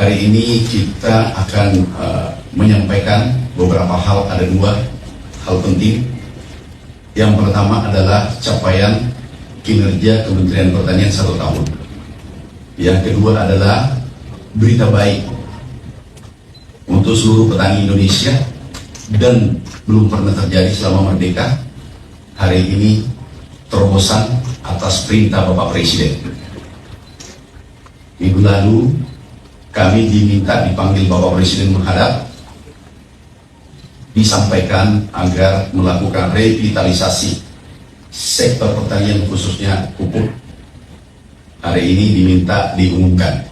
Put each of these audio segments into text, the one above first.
Hari ini kita akan menyampaikan beberapa hal, ada dua hal penting. Yang pertama adalah capaian kinerja Kementerian Pertanian 1 tahun. Yang kedua adalah berita baik untuk seluruh petani Indonesia dan belum pernah terjadi selama merdeka. Hari ini terobosan atas perintah Bapak Presiden. Minggu lalu kami dipanggil Bapak Presiden menghadap, disampaikan agar melakukan revitalisasi sektor pertanian khususnya pupuk. Hari ini diminta diumumkan.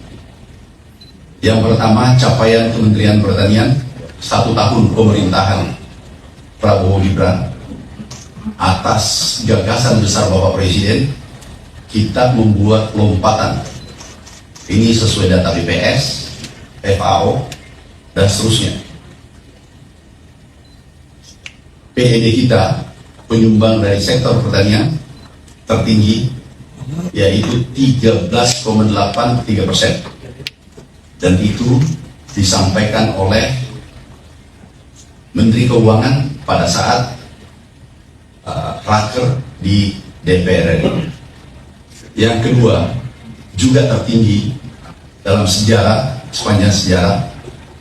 Yang pertama, capaian Kementerian Pertanian 1 tahun pemerintahan Prabowo Gibran. Atas gagasan besar Bapak Presiden, kita membuat lompatan. Ini sesuai data BPS, FAO, dan seterusnya. PDB kita penyumbang dari sektor pertanian tertinggi, yaitu 13,83%, dan itu disampaikan oleh Menteri Keuangan pada saat raker di DPR RI. Yang kedua, juga tertinggi dalam sepanjang sejarah,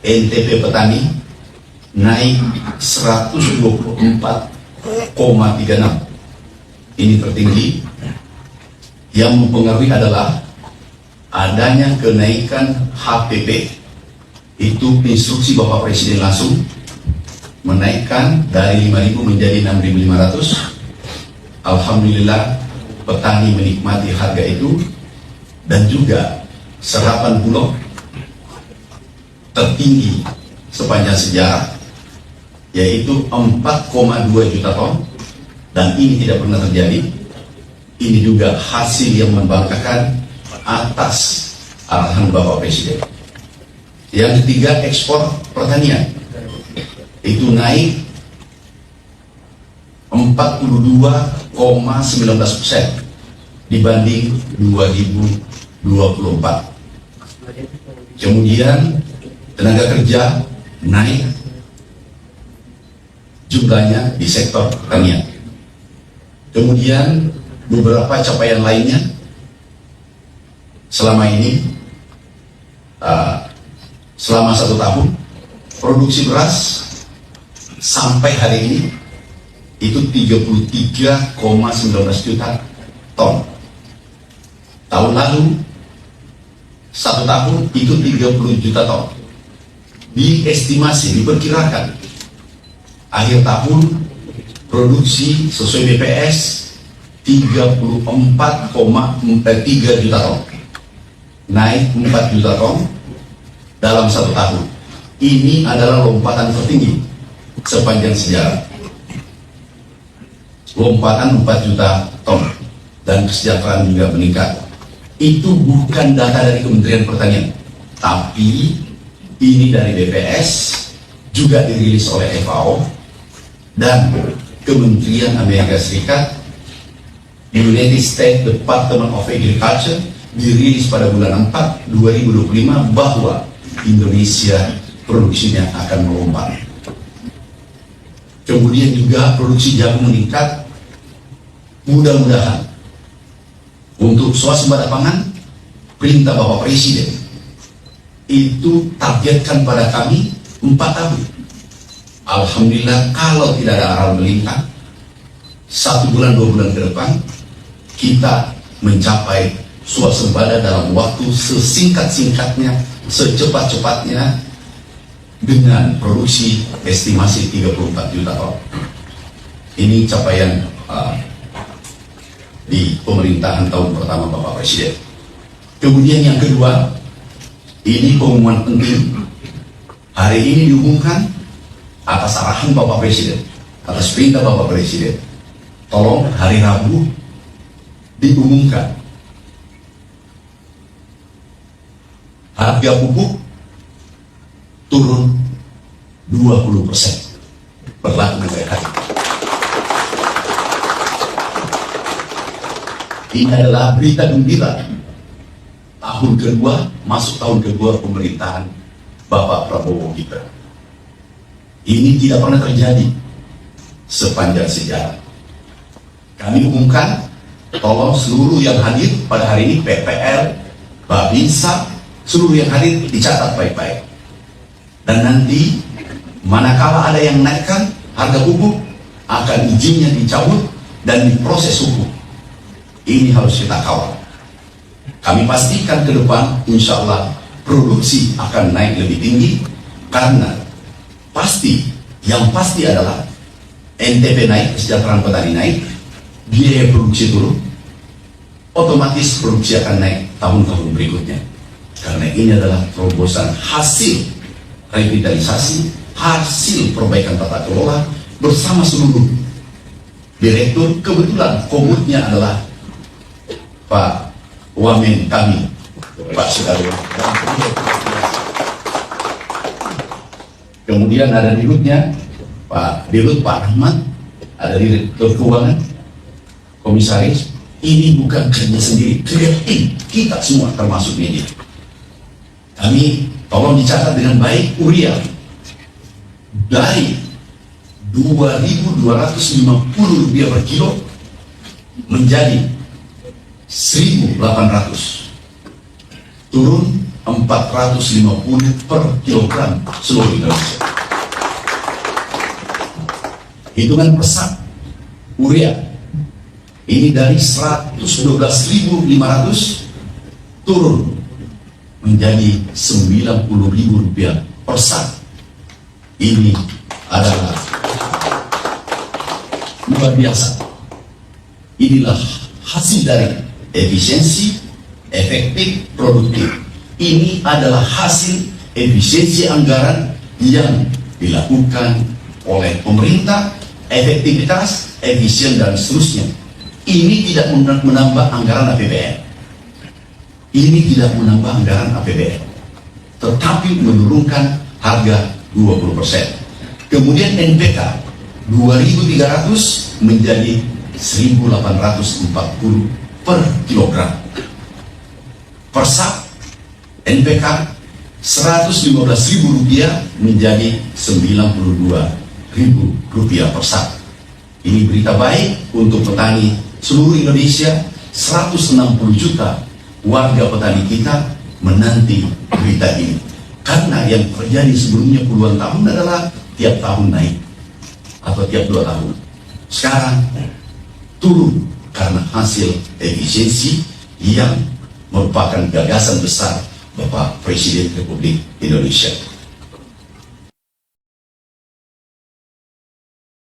NTP petani naik 124,36. Ini tertinggi. Yang mempengaruhi adalah adanya kenaikan HPP. Itu instruksi Bapak Presiden langsung menaikkan dari 5.000 menjadi 6.500. Alhamdulillah petani menikmati harga itu, dan juga serapan bulog tertinggi sepanjang sejarah, yaitu 4,2 juta ton, dan ini tidak pernah terjadi. Ini juga hasil yang membanggakan atas arahan Bapak Presiden. Yang ketiga, ekspor pertanian itu naik 42,19% dibanding 2024. Kemudian tenaga kerja naik jumlahnya di sektor pertanian. Kemudian beberapa capaian lainnya selama ini, selama 1 tahun, produksi beras sampai hari ini itu 33,19 juta ton. Tahun lalu 1 tahun itu 30 juta ton. Diestimasi, diperkirakan akhir tahun produksi sesuai BPS 34,3 juta ton, naik 4 juta ton dalam 1 tahun. Ini adalah lompatan tertinggi sepanjang sejarah. Lompatan 4 juta ton, dan kesejahteraan juga meningkat. Itu bukan data dari Kementerian Pertanian, tapi ini dari BPS, juga dirilis oleh FAO dan Kementerian Amerika Serikat. United States Department of Agriculture dirilis pada bulan 4 2025 bahwa Indonesia produksinya akan melompat. Kemudian juga produksi jagung meningkat. Mudah-mudahan untuk swasembada pangan, perintah Bapak Presiden itu targetkan pada kami 4 tahun. Alhamdulillah, kalau tidak ada aral melintang, 1 bulan 2 bulan ke depan kita mencapai swasembada dalam waktu sesingkat-singkatnya, secepat-cepatnya, dengan produksi estimasi 34 juta ton. Ini capaian di pemerintahan tahun pertama Bapak Presiden. Kemudian yang kedua, ini pengumuman penting. Hari ini diumumkan atas arahan Bapak Presiden, atas perintah Bapak Presiden. Tolong hari Rabu diumumkan harga pupuk turun 20%, berlaku mulai hari. Ini adalah berita gembira. Tahun tahun kedua, masuk tahun kedua pemerintahan Bapak Prabowo Gibran. Ini tidak pernah terjadi sepanjang sejarah. Kami umumkan, tolong seluruh yang hadir pada hari ini, PPL, Babinsa, seluruh yang hadir dicatat baik-baik. Dan nanti, manakala ada yang naikkan harga pupuk, akan izinnya dicabut dan diproses hukum. Ini harus kita kawal. Kami pastikan ke depan, insya Allah, produksi akan naik lebih tinggi, karena yang pasti adalah NTP naik, kesejahteraan petani naik, biaya produksi turun, otomatis produksi akan naik tahun-tahun berikutnya. Karena ini adalah terobosan hasil revitalisasi, hasil perbaikan tata kelola bersama seluruh direktur. Kebetulan komutnya adalah Pak Wamen kami, Pak Sudaryo. Kemudian ada dirutnya Pak Dirut, Pak Rahmat, ada direktur keuangan, komisaris. Ini bukan kerja sendiri, kerja tim kita semua termasuk media. Kami tolong dicatat dengan baik, Uriel dari Rp2.250 per kilo menjadi 1.800, turun 450 per kilogram seluruh Indonesia. Hitungan persat urea ini dari 112.500 turun menjadi Rp90.000 per sak. Ini adalah luar biasa. Inilah hasil dari efisiensi, efektif, produktif. Ini adalah hasil efisiensi anggaran yang dilakukan oleh pemerintah, efektivitas, efisien, dan seterusnya. Ini tidak menambah anggaran APBN. Ini tidak menambah anggaran APBN, tetapi menurunkan harga 20%. Kemudian NPK 2.300 menjadi 1.840 per kilogram. Per sak NPK Rp115.000 menjadi Rp92.000 per sak. Ini berita baik untuk petani seluruh Indonesia. 160 juta warga petani kita menanti berita ini, karena yang terjadi sebelumnya puluhan tahun adalah tiap tahun naik atau tiap 2 tahun. Sekarang turun karena hasil efisiensi yang merupakan gagasan besar Bapak Presiden Republik Indonesia.